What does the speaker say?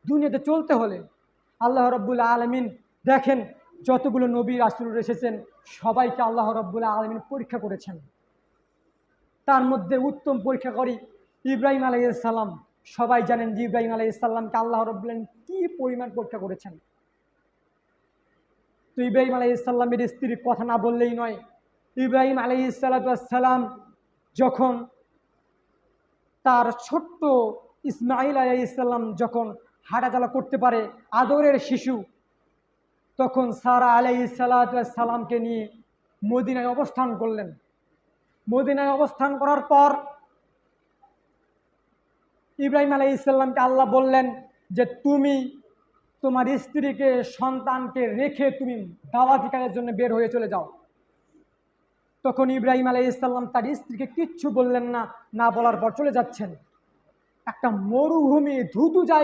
দুনিয়াতে চলতে হলে আল্লাহ রাব্বুল আলামিন দেখেন যতগুলো নবী রাসূল এসেছেন সবাইকে আল্লাহ রাব্বুল আলামিন পরীক্ষা করেছেন। তার মধ্যে উত্তম পরীক্ষাকারী ইব্রাহিম আলাইহিস সালাম। সবাই জানেন যে ইব্রাহিম আলাইহিস সালামকে আল্লাহ রাব্বুল আলামিন কি পরিমাণ পরীক্ষা করেছেন। তো ইব্রাহিম আলাইহিস সালামের স্ত্রীর কথা না বললেই নয়। ইব্রাহিম আলাইহিস সালাম যখন তার ছোট্ট ইসমাইল আলাইহিস সালাম যখন হাঁটাচলা করতে পারে, আদরের শিশু, তখন সারা আলাইহিস সালামকে নিয়ে মদিনায় অবস্থান করলেন। মদিনায় অবস্থান করার পর ইব্রাহিম আলাইহিস সালামকে আল্লাহ বললেন যে তুমি তোমার স্ত্রীকে সন্তানকে রেখে তুমি দাওয়াতি কাজের জন্য বের হয়ে চলে যাও। তখন ইব্রাহিম আলাইহিস সালাম তার স্ত্রীকে কিচ্ছু বললেন না, না বলার পর চলে যাচ্ছেন। একটা মরুভূমি ধুধু জায়গা